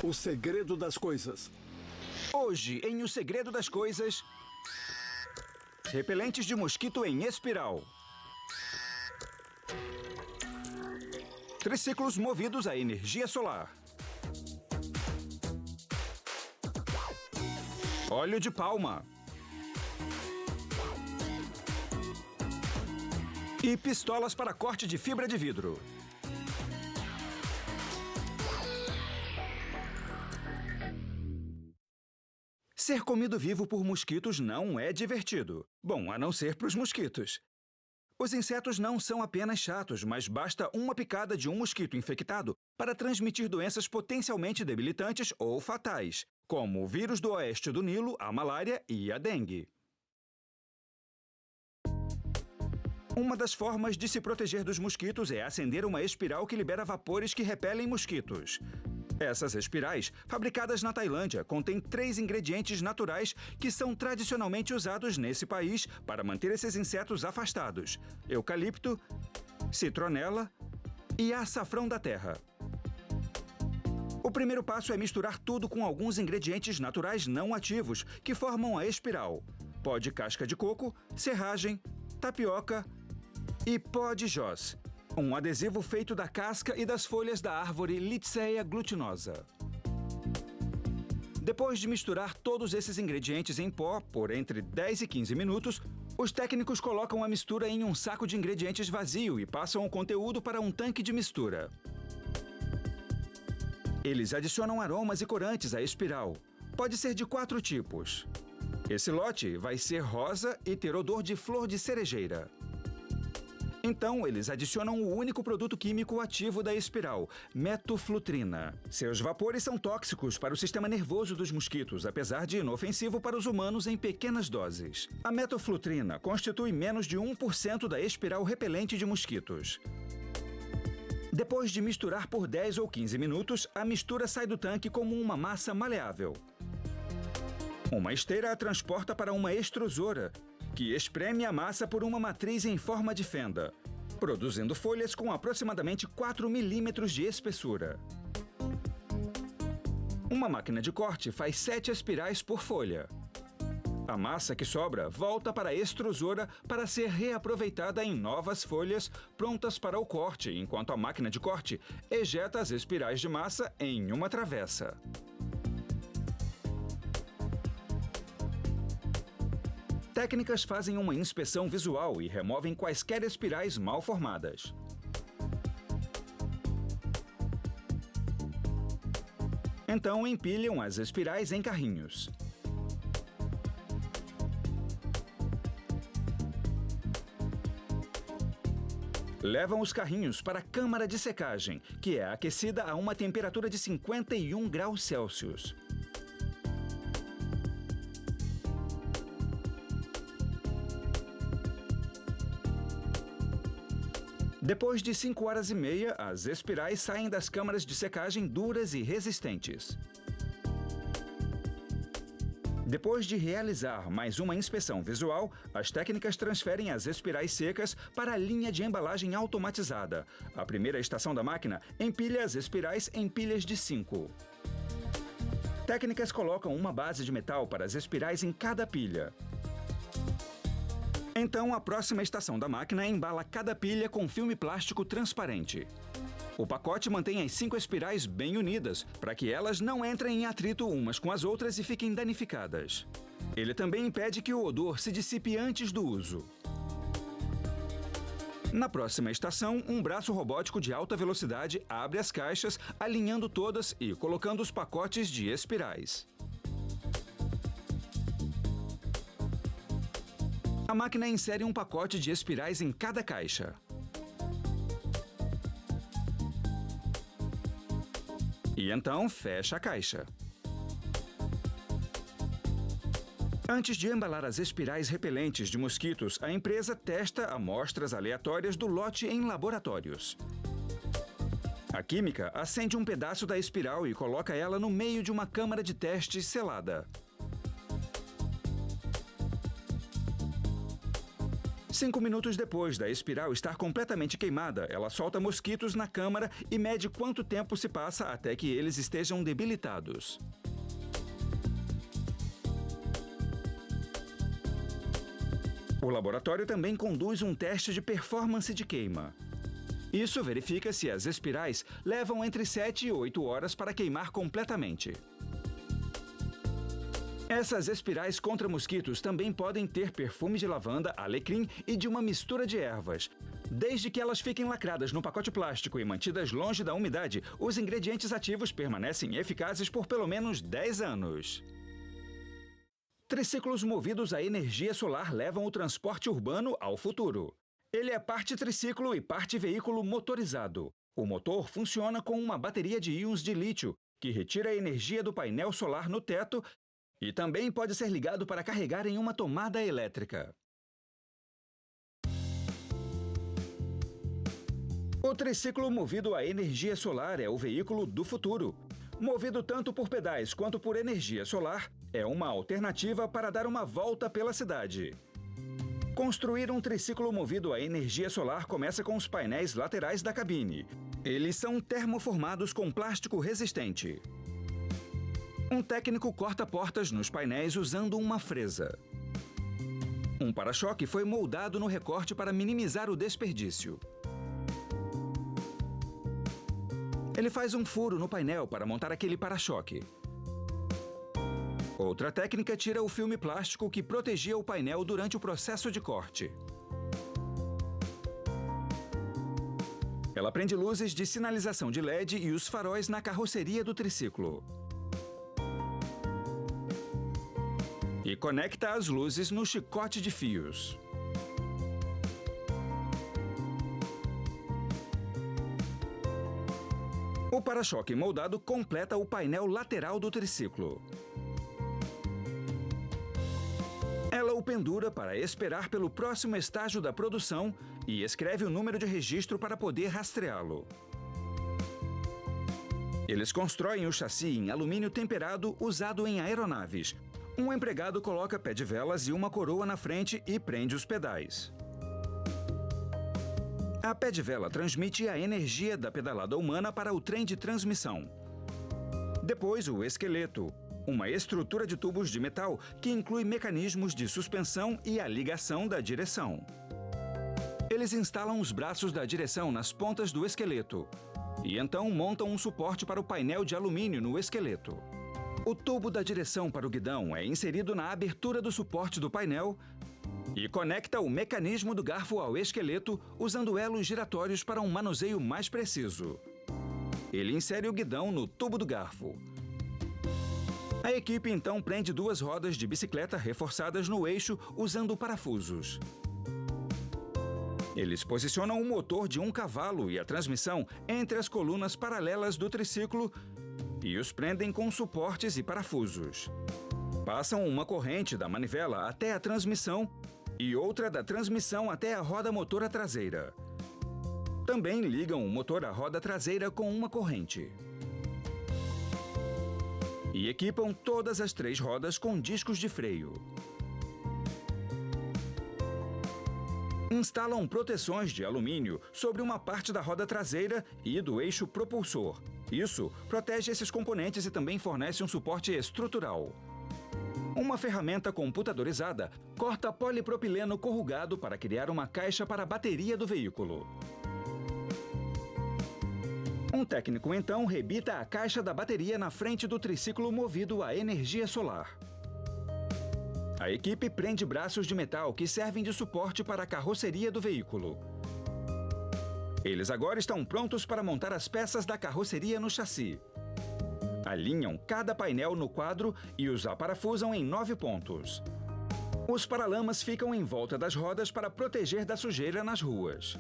O segredo das coisas. Hoje, em O Segredo das Coisas, repelentes de mosquito em espiral. Triciclos movidos a energia solar. Óleo de palma. E pistolas para corte de fibra de vidro. Ser comido vivo por mosquitos não é divertido. Bom, a não ser para os mosquitos. Os insetos não são apenas chatos, mas basta uma picada de um mosquito infectado para transmitir doenças potencialmente debilitantes ou fatais, como o vírus do oeste do Nilo, a malária e a dengue. Uma das formas de se proteger dos mosquitos é acender uma espiral que libera vapores que repelem mosquitos. Essas espirais, fabricadas na Tailândia, contêm 3 ingredientes naturais que são tradicionalmente usados nesse país para manter esses insetos afastados: eucalipto, citronela e açafrão da terra. O primeiro passo é misturar tudo com alguns ingredientes naturais não ativos que formam a espiral: pó de casca de coco, serragem, tapioca e pó de joz, um adesivo feito da casca e das folhas da árvore Lychea glutinosa. Depois de misturar todos esses ingredientes em pó por entre 10 e 15 minutos, os técnicos colocam a mistura em um saco de ingredientes vazio e passam o conteúdo para um tanque de mistura. Eles adicionam aromas e corantes à espiral. Pode ser de 4 tipos. Esse lote vai ser rosa e ter odor de flor de cerejeira. Então, eles adicionam o único produto químico ativo da espiral, metoflutrina. Seus vapores são tóxicos para o sistema nervoso dos mosquitos, apesar de inofensivo para os humanos em pequenas doses. A metoflutrina constitui menos de 1% da espiral repelente de mosquitos. Depois de misturar por 10 ou 15 minutos, a mistura sai do tanque como uma massa maleável. Uma esteira a transporta para uma extrusora, que espreme a massa por uma matriz em forma de fenda, produzindo folhas com aproximadamente 4 milímetros de espessura. Uma máquina de corte faz 7 espirais por folha. A massa que sobra volta para a extrusora para ser reaproveitada em novas folhas prontas para o corte, enquanto a máquina de corte ejeta as espirais de massa em uma travessa. Técnicas fazem uma inspeção visual e removem quaisquer espirais mal formadas. Então, empilham as espirais em carrinhos. Levam os carrinhos para a câmara de secagem, que é aquecida a uma temperatura de 51 graus Celsius. Depois de 5 horas e meia, as espirais saem das câmaras de secagem duras e resistentes. Depois de realizar mais uma inspeção visual, as técnicas transferem as espirais secas para a linha de embalagem automatizada. A primeira estação da máquina empilha as espirais em pilhas de 5. Técnicas colocam uma base de metal para as espirais em cada pilha. Então, a próxima estação da máquina embala cada pilha com filme plástico transparente. O pacote mantém as 5 espirais bem unidas, para que elas não entrem em atrito umas com as outras e fiquem danificadas. Ele também impede que o odor se dissipe antes do uso. Na próxima estação, um braço robótico de alta velocidade abre as caixas, alinhando todas e colocando os pacotes de espirais. A máquina insere um pacote de espirais em cada caixa. E então fecha a caixa. Antes de embalar as espirais repelentes de mosquitos, a empresa testa amostras aleatórias do lote em laboratórios. A química acende um pedaço da espiral e coloca ela no meio de uma câmara de teste selada. 5 minutos depois da espiral estar completamente queimada, ela solta mosquitos na câmara e mede quanto tempo se passa até que eles estejam debilitados. O laboratório também conduz um teste de performance de queima. Isso verifica se as espirais levam entre 7 e 8 horas para queimar completamente. Essas espirais contra mosquitos também podem ter perfume de lavanda, alecrim e de uma mistura de ervas. Desde que elas fiquem lacradas no pacote plástico e mantidas longe da umidade, os ingredientes ativos permanecem eficazes por pelo menos 10 anos. Triciclos movidos a energia solar levam o transporte urbano ao futuro. Ele é parte triciclo e parte veículo motorizado. O motor funciona com uma bateria de íons de lítio, que retira a energia do painel solar no teto e também pode ser ligado para carregar em uma tomada elétrica. O triciclo movido a energia solar é o veículo do futuro. Movido tanto por pedais quanto por energia solar, é uma alternativa para dar uma volta pela cidade. Construir um triciclo movido a energia solar começa com os painéis laterais da cabine. Eles são termoformados com plástico resistente. Um técnico corta portas nos painéis usando uma fresa. Um para-choque foi moldado no recorte para minimizar o desperdício. Ele faz um furo no painel para montar aquele para-choque. Outra técnica tira o filme plástico que protegia o painel durante o processo de corte. Ela prende luzes de sinalização de LED e os faróis na carroceria do triciclo. E conecta as luzes no chicote de fios. O para-choque moldado completa o painel lateral do triciclo. Ela o pendura para esperar pelo próximo estágio da produção e escreve o número de registro para poder rastreá-lo. Eles constroem o chassi em alumínio temperado usado em aeronaves. Um empregado coloca pé de velas e uma coroa na frente e prende os pedais. A pé de vela transmite a energia da pedalada humana para o trem de transmissão. Depois, o esqueleto, uma estrutura de tubos de metal que inclui mecanismos de suspensão e a ligação da direção. Eles instalam os braços da direção nas pontas do esqueleto e então montam um suporte para o painel de alumínio no esqueleto. O tubo da direção para o guidão é inserido na abertura do suporte do painel e conecta o mecanismo do garfo ao esqueleto usando elos giratórios para um manuseio mais preciso. Ele insere o guidão no tubo do garfo. A equipe então prende 2 rodas de bicicleta reforçadas no eixo usando parafusos. Eles posicionam o motor de 1 cavalo e a transmissão entre as colunas paralelas do triciclo e os prendem com suportes e parafusos. Passam uma corrente da manivela até a transmissão e outra da transmissão até a roda motora traseira. Também ligam o motor à roda traseira com uma corrente. E equipam todas as 3 rodas com discos de freio. Instalam proteções de alumínio sobre uma parte da roda traseira e do eixo propulsor. Isso protege esses componentes e também fornece um suporte estrutural. Uma ferramenta computadorizada corta polipropileno corrugado para criar uma caixa para a bateria do veículo. Um técnico então rebita a caixa da bateria na frente do triciclo movido a energia solar. A equipe prende braços de metal que servem de suporte para a carroceria do veículo. Eles agora estão prontos para montar as peças da carroceria no chassi. Alinham cada painel no quadro e os aparafusam em 9 pontos. Os paralamas ficam em volta das rodas para proteger da sujeira nas ruas.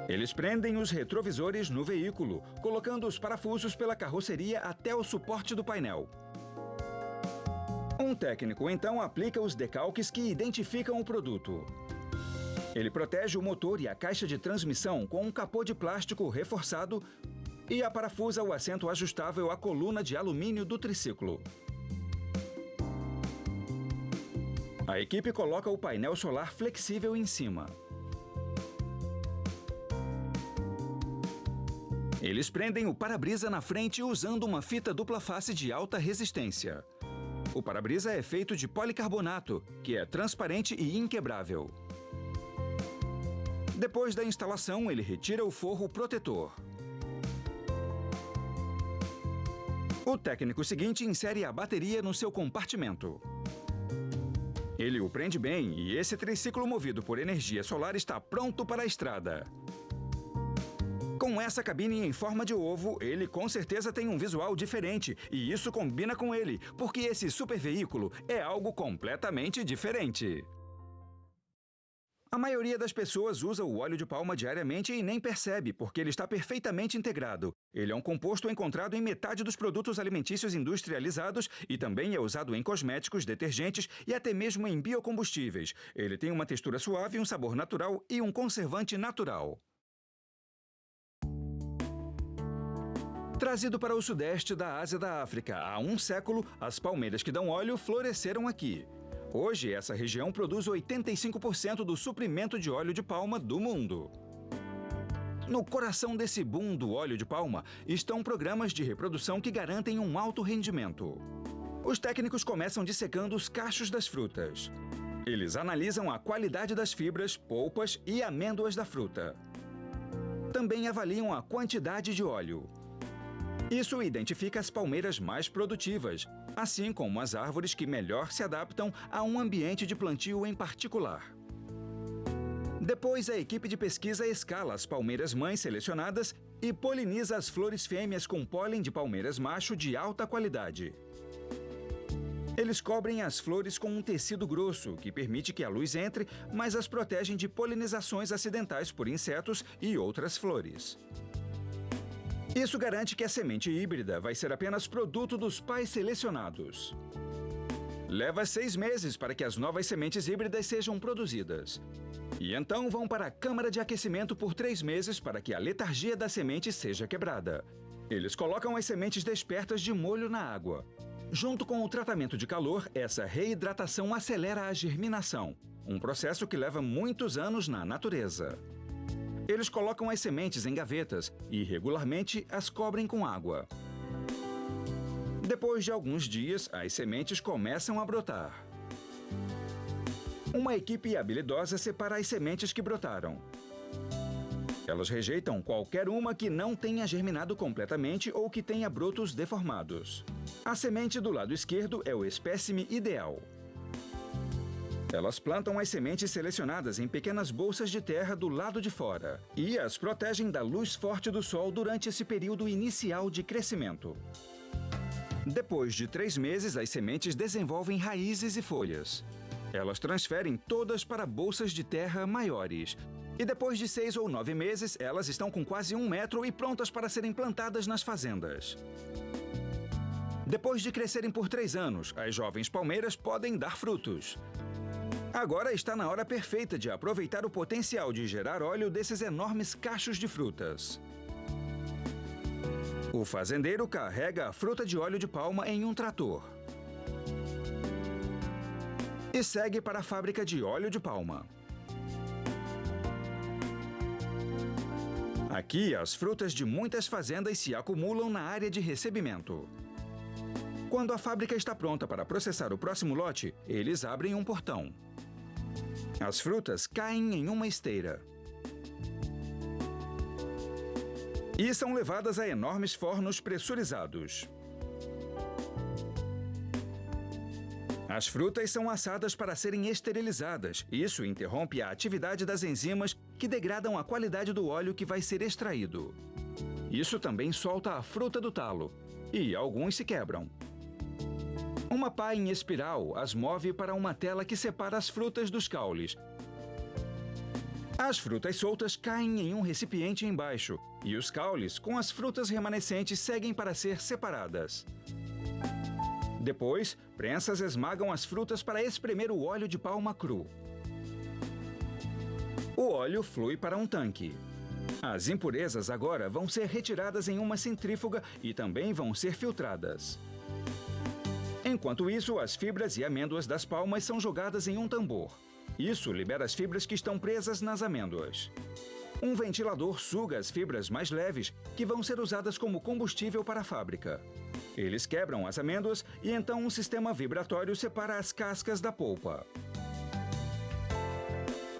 Eles prendem os retrovisores no veículo, colocando os parafusos pela carroceria até o suporte do painel. Um técnico então aplica os decalques que identificam o produto. Ele protege o motor e a caixa de transmissão com um capô de plástico reforçado e aparafusa o assento ajustável à coluna de alumínio do triciclo. A equipe coloca o painel solar flexível em cima. Eles prendem o para-brisa na frente usando uma fita dupla face de alta resistência. O para-brisa é feito de policarbonato, que é transparente e inquebrável. Depois da instalação, ele retira o forro protetor. O técnico seguinte insere a bateria no seu compartimento. Ele o prende bem e esse triciclo movido por energia solar está pronto para a estrada. Com essa cabine em forma de ovo, ele com certeza tem um visual diferente e isso combina com ele, porque esse super veículo é algo completamente diferente. A maioria das pessoas usa o óleo de palma diariamente e nem percebe, porque ele está perfeitamente integrado. Ele é um composto encontrado em metade dos produtos alimentícios industrializados e também é usado em cosméticos, detergentes e até mesmo em biocombustíveis. Ele tem uma textura suave, um sabor natural e um conservante natural. Trazido para o sudeste da Ásia e da África há um século, as palmeiras que dão óleo floresceram aqui. Hoje, essa região produz 85% do suprimento de óleo de palma do mundo. No coração desse boom do óleo de palma estão programas de reprodução que garantem um alto rendimento. Os técnicos começam dissecando os cachos das frutas. Eles analisam a qualidade das fibras, polpas e amêndoas da fruta. Também avaliam a quantidade de óleo. Isso identifica as palmeiras mais produtivas, assim como as árvores que melhor se adaptam a um ambiente de plantio em particular. Depois, a equipe de pesquisa escala as palmeiras mães selecionadas e poliniza as flores fêmeas com pólen de palmeiras macho de alta qualidade. Eles cobrem as flores com um tecido grosso, que permite que a luz entre, mas as protegem de polinizações acidentais por insetos e outras flores. Isso garante que a semente híbrida vai ser apenas produto dos pais selecionados. Leva 6 meses para que as novas sementes híbridas sejam produzidas. E então vão para a câmara de aquecimento por 3 meses para que a letargia da semente seja quebrada. Eles colocam as sementes despertas de molho na água. Junto com o tratamento de calor, essa reidratação acelera a germinação, um processo que leva muitos anos na natureza. Eles colocam as sementes em gavetas e, regularmente, as cobrem com água. Depois de alguns dias, as sementes começam a brotar. Uma equipe habilidosa separa as sementes que brotaram. Elas rejeitam qualquer uma que não tenha germinado completamente ou que tenha brotos deformados. A semente do lado esquerdo é o espécime ideal. Elas plantam as sementes selecionadas em pequenas bolsas de terra do lado de fora e as protegem da luz forte do sol durante esse período inicial de crescimento. Depois de 3 meses, as sementes desenvolvem raízes e folhas. Elas transferem todas para bolsas de terra maiores. E depois de 6 ou 9 meses, elas estão com quase 1 metro e prontas para serem plantadas nas fazendas. Depois de crescerem por 3 anos, as jovens palmeiras podem dar frutos. Agora está na hora perfeita de aproveitar o potencial de gerar óleo desses enormes cachos de frutas. O fazendeiro carrega a fruta de óleo de palma em um trator e segue para a fábrica de óleo de palma. Aqui, as frutas de muitas fazendas se acumulam na área de recebimento. Quando a fábrica está pronta para processar o próximo lote, eles abrem um portão. As frutas caem em uma esteira e são levadas a enormes fornos pressurizados. As frutas são assadas para serem esterilizadas. Isso interrompe a atividade das enzimas que degradam a qualidade do óleo que vai ser extraído. Isso também solta a fruta do talo e alguns se quebram. Uma pá em espiral as move para uma tela que separa as frutas dos caules. As frutas soltas caem em um recipiente embaixo e os caules, com as frutas remanescentes, seguem para ser separadas. Depois, prensas esmagam as frutas para espremer o óleo de palma cru. O óleo flui para um tanque. As impurezas agora vão ser retiradas em uma centrífuga e também vão ser filtradas. Enquanto isso, as fibras e amêndoas das palmas são jogadas em um tambor. Isso libera as fibras que estão presas nas amêndoas. Um ventilador suga as fibras mais leves, que vão ser usadas como combustível para a fábrica. Eles quebram as amêndoas e então um sistema vibratório separa as cascas da polpa.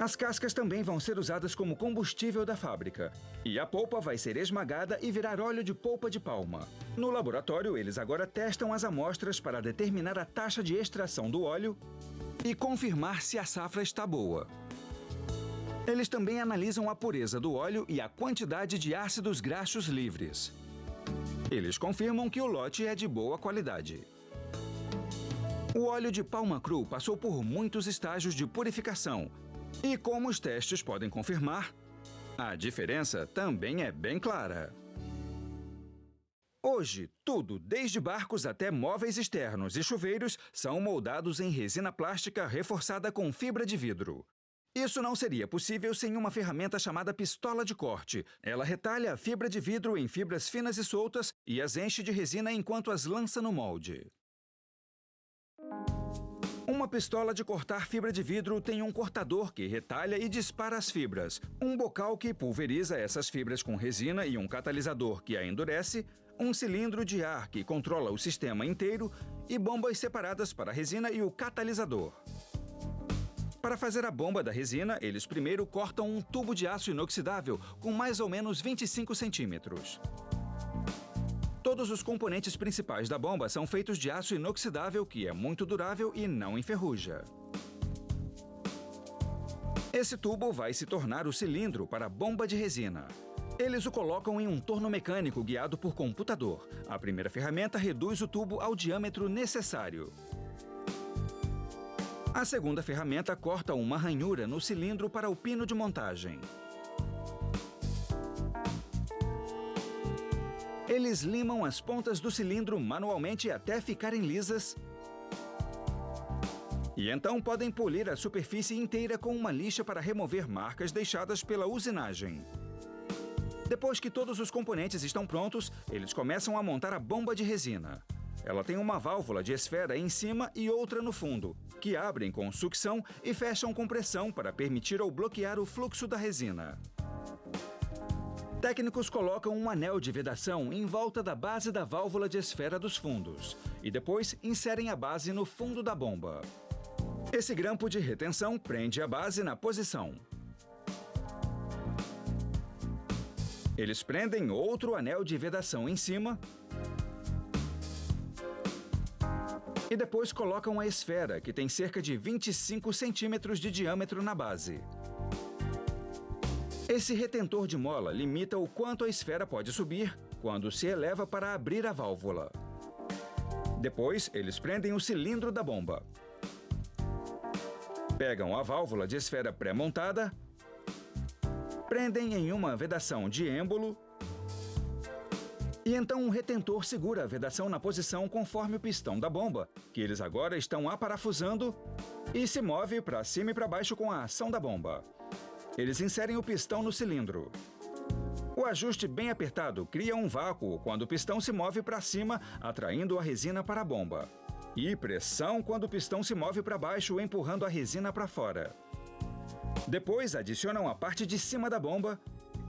As cascas também vão ser usadas como combustível da fábrica. E a polpa vai ser esmagada e virar óleo de polpa de palma. No laboratório, eles agora testam as amostras para determinar a taxa de extração do óleo e confirmar se a safra está boa. Eles também analisam a pureza do óleo e a quantidade de ácidos graxos livres. Eles confirmam que o lote é de boa qualidade. O óleo de palma cru passou por muitos estágios de purificação. E como os testes podem confirmar, a diferença também é bem clara. Hoje, tudo, desde barcos até móveis externos e chuveiros, são moldados em resina plástica reforçada com fibra de vidro. Isso não seria possível sem uma ferramenta chamada pistola de corte. Ela retalha a fibra de vidro em fibras finas e soltas e as enche de resina enquanto as lança no molde. Uma pistola de cortar fibra de vidro tem um cortador que retalha e dispara as fibras, um bocal que pulveriza essas fibras com resina e um catalisador que a endurece, um cilindro de ar que controla o sistema inteiro e bombas separadas para a resina e o catalisador. Para fazer a bomba da resina, eles primeiro cortam um tubo de aço inoxidável com mais ou menos 25 centímetros. Todos os componentes principais da bomba são feitos de aço inoxidável, que é muito durável e não enferruja. Esse tubo vai se tornar o cilindro para a bomba de resina. Eles o colocam em um torno mecânico guiado por computador. A primeira ferramenta reduz o tubo ao diâmetro necessário. A segunda ferramenta corta uma ranhura no cilindro para o pino de montagem. Eles limam as pontas do cilindro manualmente até ficarem lisas. E então podem polir a superfície inteira com uma lixa para remover marcas deixadas pela usinagem. Depois que todos os componentes estão prontos, eles começam a montar a bomba de resina. Ela tem uma válvula de esfera em cima e outra no fundo, que abrem com sucção e fecham com pressão para permitir ou bloquear o fluxo da resina. Técnicos colocam um anel de vedação em volta da base da válvula de esfera dos fundos e depois inserem a base no fundo da bomba. Esse grampo de retenção prende a base na posição. Eles prendem outro anel de vedação em cima e depois colocam a esfera, que tem cerca de 25 centímetros de diâmetro na base. Esse retentor de mola limita o quanto a esfera pode subir quando se eleva para abrir a válvula. Depois, eles prendem o cilindro da bomba. Pegam a válvula de esfera pré-montada, prendem em uma vedação de êmbolo e então um retentor segura a vedação na posição conforme o pistão da bomba, que eles agora estão aparafusando e se move para cima e para baixo com a ação da bomba. Eles inserem o pistão no cilindro. O ajuste bem apertado cria um vácuo quando o pistão se move para cima, atraindo a resina para a bomba. E pressão quando o pistão se move para baixo, empurrando a resina para fora. Depois adicionam a parte de cima da bomba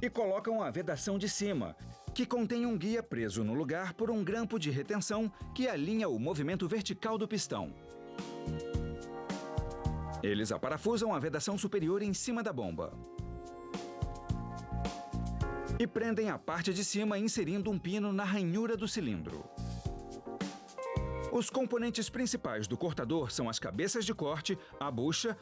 e colocam a vedação de cima, que contém um guia preso no lugar por um grampo de retenção que alinha o movimento vertical do pistão. Eles aparafusam a vedação superior em cima da bomba e prendem a parte de cima inserindo um pino na ranhura do cilindro. Os componentes principais do cortador são as cabeças de corte, a bucha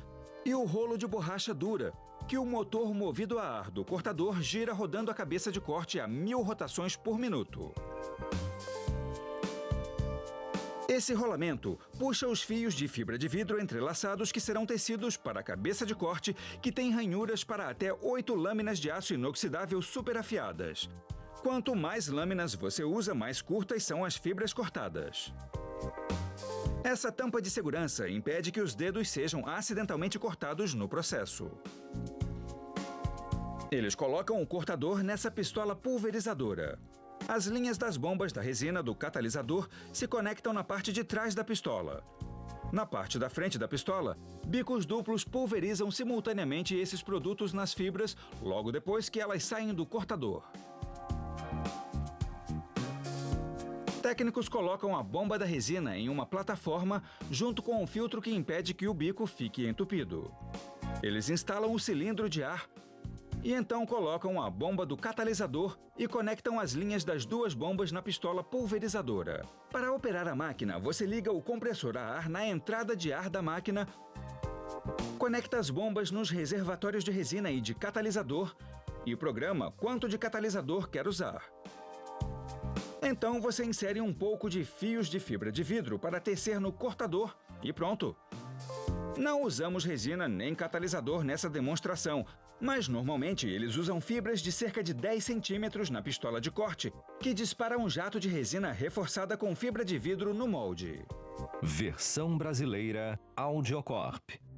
e o rolo de borracha dura, que o motor movido a ar do cortador gira rodando a cabeça de corte a 1000 rotações por minuto. Esse rolamento puxa os fios de fibra de vidro entrelaçados que serão tecidos para a cabeça de corte, que tem ranhuras para até 8 lâminas de aço inoxidável superafiadas. Quanto mais lâminas você usa, mais curtas são as fibras cortadas. Essa tampa de segurança impede que os dedos sejam acidentalmente cortados no processo. Eles colocam o cortador nessa pistola pulverizadora. As linhas das bombas da resina do catalisador se conectam na parte de trás da pistola. Na parte da frente da pistola, bicos duplos pulverizam simultaneamente esses produtos nas fibras logo depois que elas saem do cortador. Técnicos colocam a bomba da resina em uma plataforma junto com um filtro que impede que o bico fique entupido. Eles instalam o cilindro de ar e então colocam a bomba do catalisador e conectam as linhas das duas bombas na pistola pulverizadora. Para operar a máquina, você liga o compressor a ar na entrada de ar da máquina, conecta as bombas nos reservatórios de resina e de catalisador e programa quanto de catalisador quer usar. Então você insere um pouco de fios de fibra de vidro para tecer no cortador e pronto! Não usamos resina nem catalisador nessa demonstração, mas normalmente eles usam fibras de cerca de 10 centímetros na pistola de corte, que dispara um jato de resina reforçada com fibra de vidro no molde. Versão brasileira Audiocorp.